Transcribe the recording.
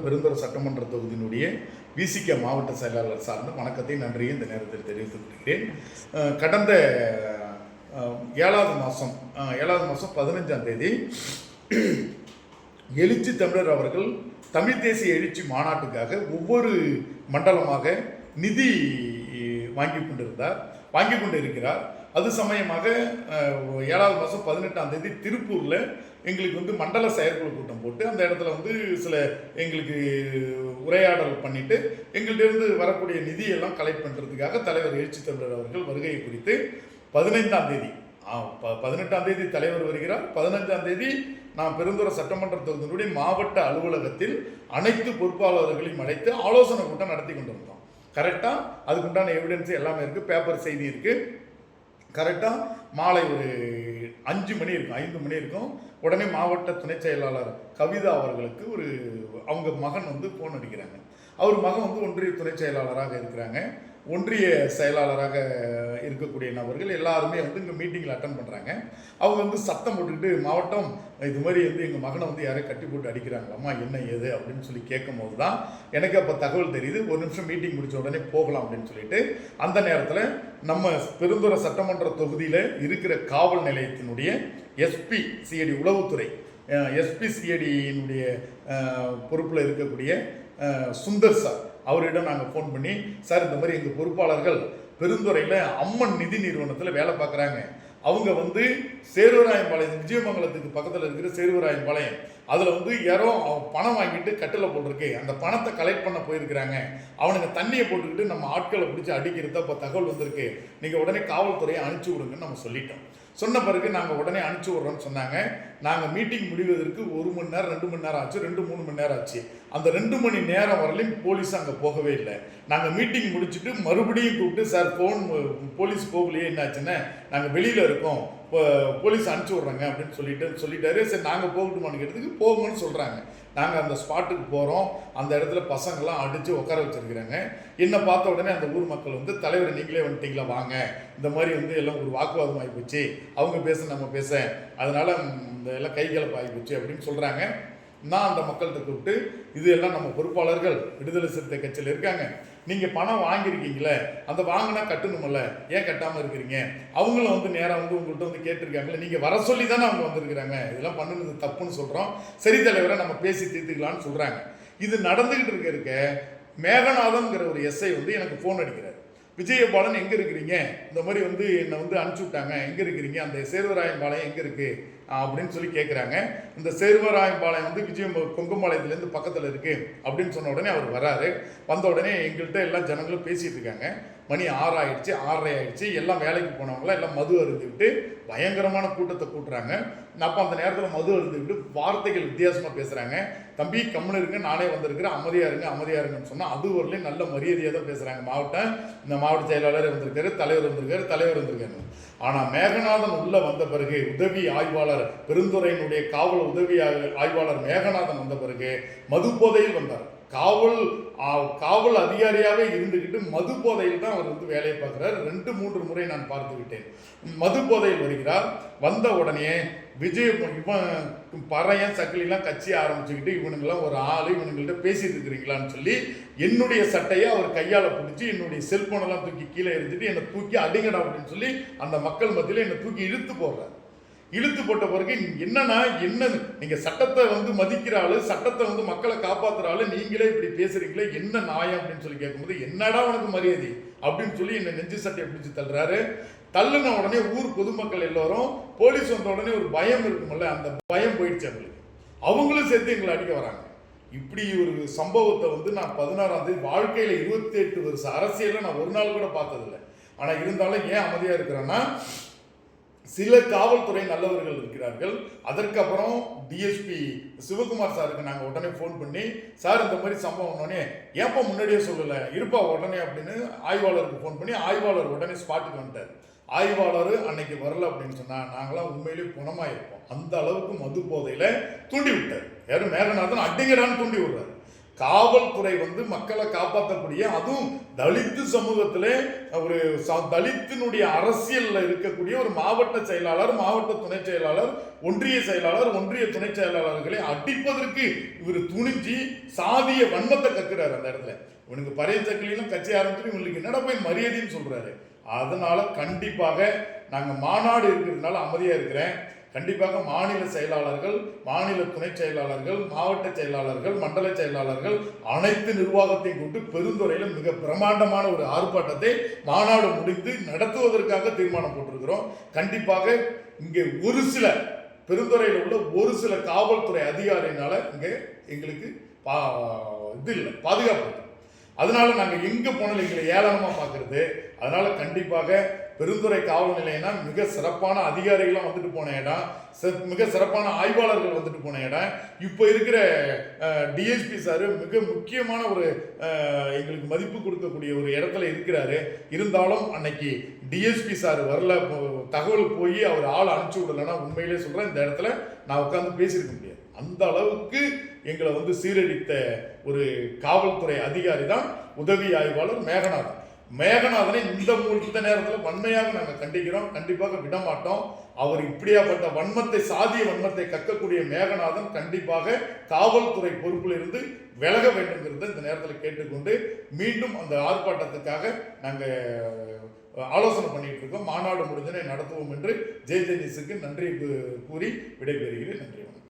பெருந்துறை சட்டமன்ற தொகுதியினுடைய விசிக மாவட்ட செயலாளர் சார்ந்த வணக்கத்தை நன்றியை இந்த நேரத்தில் தெரிவித்துக் கொள்கிறேன். கடந்த 7வது மாதம் 15ஆம் தேதி எழுச்சி தமிழர் அவர்கள் தமிழ் தேசிய எழுச்சி மாநாட்டுக்காக ஒவ்வொரு மண்டலமாக நிதி வாங்கி கொண்டிருக்கிறார். அது சமயமாக 7வது மாதம் 18ஆம் தேதி திருப்பூரில் எங்களுக்கு மண்டல செயற்குழு கூட்டம் போட்டு அந்த இடத்துல சில எங்களுக்கு உரையாடல் பண்ணிட்டு எங்கள்கிட்ட வரக்கூடிய நிதியெல்லாம் கலெக்ட் பண்ணுறதுக்காக தலைவர் எழுச்சி தமிழர் அவர்கள் வருகையை குறித்து 15ஆம் தேதி 18ஆம் தேதி தலைவர் வருகிறார். 15ஆம் தேதி நான் பெருந்துறை சட்டமன்ற தொகுதியினுடைய மாவட்ட அலுவலகத்தில் அனைத்து பொறுப்பாளர்களையும் அழைத்து ஆலோசனை கூட்டம் நடத்தி கொண்டு வந்தோம். கரெக்டாக அதுக்குண்டான எவிடன்ஸ் எல்லாமே இருக்குது, பேப்பர் செய்தி இருக்குது. கரெக்டாக மாலை ஒரு 5 மணி இருக்கும். உடனே மாவட்ட துணை செயலாளர் கவிதா அவர்களுக்கு அவங்க மகன் ஃபோன் அடிக்கிறாங்க. அவர் மகன் ஒன்றிய துணை செயலாளராக இருக்கிறாங்க. ஒன்றிய செயலாளராக இருக்கக்கூடிய நபர்கள் எல்லாருமே இங்கே மீட்டிங்கில் அட்டன் பண்ணுறாங்க. அவங்க சத்தம் போட்டுக்கிட்டு மாவட்டம் இது மாதிரி எங்கள் மகனை யாரையும் கட்டி போட்டு அடிக்கிறாங்களாம்மா, என்ன ஏது அப்படின்னு சொல்லி கேட்கும் போது தான் எனக்கு அப்போ தகவல் தெரியுது. ஒரு நிமிஷம் மீட்டிங் முடிச்ச உடனே போகலாம் அப்படின்னு சொல்லிட்டு அந்த நேரத்தில் நம்ம பெருந்துறை சட்டமன்ற தொகுதியில் இருக்கிற காவல் நிலையத்தினுடைய எஸ்பி சிஐடி உளவுத்துறை எஸ்பி சிஐடியினுடைய பொறுப்பில் இருக்கக்கூடிய சுந்தர் சார் அவரிடம் நாங்கள் ஃபோன் பண்ணி, சார் இந்த மாதிரி எங்கள் பொறுப்பாளர்கள் பெருந்துறையில் அம்மன் நிதி நிறுவனத்தில் வேலை பார்க்குறாங்க. அவங்க சேர்வராயம்பாளையம் விஜயமங்கலத்துக்கு பக்கத்தில் இருக்கிற சேர்வராயம்பாளையம் அதில் யாரோ பணம் வாங்கிட்டு கட்டில் போட்டிருக்கு, அந்த பணத்தை கலெக்ட் பண்ண போயிருக்கிறாங்க. அவனுங்க தண்ணியை போட்டுக்கிட்டு நம்ம ஆட்களை பிடிச்சி அடிக்கிறத இப்போ தகவல் வந்திருக்கு, நீங்கள் உடனே காவல்துறையை அனுப்பிச்சி விடுங்கன்னு நம்ம சொல்லிட்டோம். சொன்ன பிறகு நாங்கள் உடனே அனுப்பிச்சி விட்றோன்னு சொன்னாங்க. நாங்கள் மீட்டிங் முடிவதற்கு 1 மணி நேரம் 2 மணி நேரம் ஆச்சு, 2-3 மணி நேரம் ஆச்சு. அந்த 2 மணி நேரம் வரலையும் போலீஸ் அங்கே போகவே இல்லை. நாங்கள் மீட்டிங் முடிச்சுட்டு மறுபடியும் கூப்பிட்டு, சார் போலீஸ் போகலையே, என்னாச்சுன்னா நாங்கள் வெளியில் இருக்கோம், போலீஸ் அனுப்பிச்சி விட்றாங்க அப்படின்னு சொல்லிட்டாரு. சரி நாங்கள் போகட்டுமான்னு கேட்டதுக்கு போகணும்னு சொல்கிறாங்க. நாங்கள் அந்த ஸ்பாட்டுக்கு போகிறோம். அந்த இடத்துல பசங்கள்லாம் அடித்து உட்கார வச்சுருக்கிறாங்க. என்னை பார்த்த உடனே அந்த ஊர் மக்கள் தலைவர் நீங்களே வந்துட்டீங்களா, வாங்க, இந்த மாதிரி எல்லாம் ஒரு வாக்குவாதம் ஆகி போச்சு, அவங்க பேச நம்ம பேச, அதனால் இந்த எல்லாம் கைகலப்பு ஆகி போச்சு அப்படின்னு சொல்கிறாங்க. நான் அந்த மக்கள்கிட்ட கூப்பிட்டு, இது எல்லாம் நம்ம பொறுப்பாளர்கள் விடுதலை சிறுத்தை கட்சியில் இருக்காங்க, நீங்கள் பணம் வாங்கியிருக்கீங்களே, அந்த வாங்கினா கட்டணுமில்ல, ஏன் கட்டாமல் இருக்கிறீங்க, அவங்களும் நேராக உங்கள்கிட்ட கேட்டிருக்காங்களே, நீங்கள் வர சொல்லி தானே அவங்க வந்திருக்கிறாங்க, இதெல்லாம் பண்ணுறது தப்புன்னு சொல்கிறோம், சரி தலைவரை நம்ம பேசி தீர்த்துக்கலான்னு சொல்கிறாங்க. இது நடந்துக்கிட்டு இருக்க மேகநாதன்கிற ஒரு எஸ்ஐ எனக்கு ஃபோன் அடிக்கிறார். விஜயபாலன் எங்கே இருக்கிறீங்க, இந்த மாதிரி என்னை அனுப்பிச்சி விட்டாங்க, எங்கே இருக்கிறீங்க, அந்த சேர்வராயம்பாளையம் எங்கே இருக்குது அப்படின்னு சொல்லி கேட்குறாங்க. இந்த சேர்வராயம்பாளையம் கொங்கும்பாளையத்துலேருந்து பக்கத்தில் இருக்குது அப்படின்னு சொன்ன உடனே அவர் வராரு. வந்த உடனே எங்கள்கிட்ட எல்லா ஜனங்களும் பேசிகிட்டு இருக்காங்க. மணி 6 ஆயிடுச்சு, 6:30 ஆயிடுச்சு. எல்லாம் வேலைக்கு போனவங்களாம் எல்லாம் மது அருந்துக்கிட்டு பயங்கரமான கூட்டத்தை கூட்டுறாங்க. அப்போ அந்த நேரத்தில் மது அருந்துக்கிட்டு வார்த்தைகள் வித்தியாசமாக பேசுகிறாங்க. தம்பி கம்முன்னு இருங்க, நானே வந்திருக்கிறேன், அமைதியாக இருங்கன்னு சொன்னால் அது வரலையும் நல்ல மரியாதையாக தான் பேசுகிறாங்க. இந்த மாவட்ட செயலாளர் வந்திருக்காரு, தலைவர் வந்திருக்காரு. ஆனால் மேகநாதன் உள்ளே வந்த பிறகு உதவி ஆய்வாளர் பெருந்துறையினுடைய காவல் உதவி ஆய்வாளர் மேகநாதன் வந்த பிறகு மது போதையில் வந்தார். காவல் அதிகாரியாகவே இருந்துக்கிட்டு மது போதையில் தான் அவர் வேலையை பார்க்குறார். 2-3 முறை நான் பார்த்து விட்டேன். மது போதையில் வருகிறார். வந்த உடனே பறையன் சக்கிலாம் கட்சி ஆரம்பிச்சுக்கிட்டு இவனுங்கெல்லாம் ஒரு ஆள், இவனுங்கள்ட்ட பேசிட்டு இருக்கிறீங்களான்னு சொல்லி என்னுடைய சட்டையை அவர் கையால் பிடிச்சி என்னுடைய செல்போனெல்லாம் தூக்கி கீழே எரிஞ்சிட்டு என்னை தூக்கி அடிங்கடா அப்படின்னு சொல்லி அந்த மக்கள் மத்தியில் என்னை தூக்கி இழுத்து போடுறார். இழுத்து போட்ட பிறகு என்னன்னா, என்ன நீங்கள் சட்டத்தை மதிக்கிற ஆளு, சட்டத்தை மக்களை காப்பாற்றுற ஆளு, நீங்களே இப்படி பேசுறீங்களே, என்ன நியாயம் அப்படின்னு சொல்லி கேட்கும்போது, என்னடா உனக்கு மரியாதை அப்படின்னு சொல்லி என்னை நெஞ்சு சட்டையை பிடிச்சி தள்ளுறாரு. தள்ளுன உடனே ஊர் பொதுமக்கள் எல்லோரும், போலீஸ் வந்த உடனே ஒரு பயம் இருக்குமில்ல, அந்த பயம் போயிடுச்சு அவங்களுக்கு. அவங்களும் சேர்த்து எங்களை அடிக்க வராங்க. இப்படி ஒரு சம்பவத்தை நான் 16ஆம் தேதி வாழ்க்கையில் 28 வருஷ அரசியலில் நான் ஒரு நாள் கூட பார்த்ததில்லை. ஆனால் இருந்தாலும் ஏன் அமைதியாக இருக்கிறேன்னா, சில காவல்துறை நல்லவர்கள் இருக்கிறார்கள். அதற்கப்புறம் டிஎஸ்பி சிவகுமார் சாருக்கு நாங்கள் உடனே ஃபோன் பண்ணி, சார் இந்த மாதிரி சம்பவம் உடனே ஏப்போ முன்னாடியே சொல்லலை, இருப்பா உடனே அப்படின்னு ஆய்வாளருக்கு ஃபோன் பண்ணி ஆய்வாளர் உடனே ஸ்பாட்டுக்கு வந்துட்டார். ஆய்வாளர் அன்னைக்கு வரல அப்படின்னு சொன்னால் நாங்களாம் உண்மையிலேயே குணமாக இருப்போம். அந்த அளவுக்கு மது போதையில் தூண்டி விட்டார். யாரும் மேகநாதன் அடிங்கடான்னு தூண்டி விடுறாரு. காவல்துறை வந்து மக்களை காப்பாற்றக்கூடிய, அதுவும் தலித்து சமூகத்திலே ஒரு தலித்தினுடைய அரசியல்ல இருக்கக்கூடிய ஒரு மாவட்ட செயலாளர், மாவட்ட துணை செயலாளர், ஒன்றிய செயலாளர், ஒன்றிய துணை செயலாளர்களை அடிப்பதற்கு இவர் துணிஞ்சி சாதிய வன்மத்தை கக்குறாரு. அந்த இடத்துல இவனுக்கு பழைய சக்கிலும் கட்சி ஆரம்பிச்சு இவங்களுக்கு என்னடா போய் மரியாதைன்னு சொல்றாரு. அதனால கண்டிப்பாக நாங்கள் மாநாடு இருக்கிறதுனால அமைதியாக இருக்கிறேன். கண்டிப்பாக மாநில செயலாளர்கள், மாநில துணை செயலாளர்கள், மாவட்ட செயலாளர்கள், மண்டல செயலாளர்கள் அனைத்து நிர்வாகத்தையும் கொண்டு பெருந்துறையில் மிக பிரம்மாண்டமான ஒரு ஆர்ப்பாட்டத்தை மாநாடு முடிந்து நடத்துவதற்காக தீர்மானம் போட்டிருக்கிறோம். கண்டிப்பாக இங்கே ஒரு சில பெருந்துறையில் உள்ள ஒரு சில காவல்துறை அதிகாரியினால இங்கே எங்களுக்கு இது இல்லை, பாதுகாப்பு. அதனால நாங்கள் எங்கே போனாலும் எங்களை ஏளனமாக பார்க்கறது. அதனால கண்டிப்பாக பெருந்துறை காவல் நிலையம்னா மிக சிறப்பான அதிகாரிகள்லாம் வந்துட்டு போன இடம், மிக சிறப்பான ஆய்வாளர்கள் வந்துட்டு போன இடம். இப்போ இருக்கிற டிஎஸ்பி சார் மிக முக்கியமான ஒரு எங்களுக்கு மதிப்பு கொடுக்கக்கூடிய ஒரு இடத்துல இருக்கிறாரு. இருந்தாலும் அன்னைக்கு டிஎஸ்பி சார் வரல, தகவல் போய் அவர் ஆள் அனுப்பிச்சி விடலைன்னா உண்மையிலே சொல்கிறேன், இந்த இடத்துல நான் உட்காந்து பேசியிருக்க முடியாது. அந்த அளவுக்கு எங்களை வந்து சீரழித்த ஒரு காவல்துறை அதிகாரி தான் உதவி ஆய்வாளர் மேகநாதன். மேகநாதனை இந்த நேரத்தில் வன்மையாக நாங்கள் கண்டிக்கிறோம். கண்டிப்பாக விடமாட்டோம். அவர் இப்படியாப்பட்ட வன்மத்தை, சாதிய வன்மத்தை கக்கக்கூடிய மேகநாதன் கண்டிப்பாக காவல்துறை பொறுப்பில் இருந்து விலக வேண்டும்ங்கிறத இந்த நேரத்தில் கேட்டுக்கொண்டு மீண்டும் அந்த ஆர்ப்பாட்டத்துக்காக நாங்கள் ஆலோசனை பண்ணிட்டு இருக்கோம். மாநாடு முடிஞ்சனை நடத்துவோம் என்று ஜே நியூஸுக்கு நன்றி கூறி விடைபெறுகிறேன். நன்றி.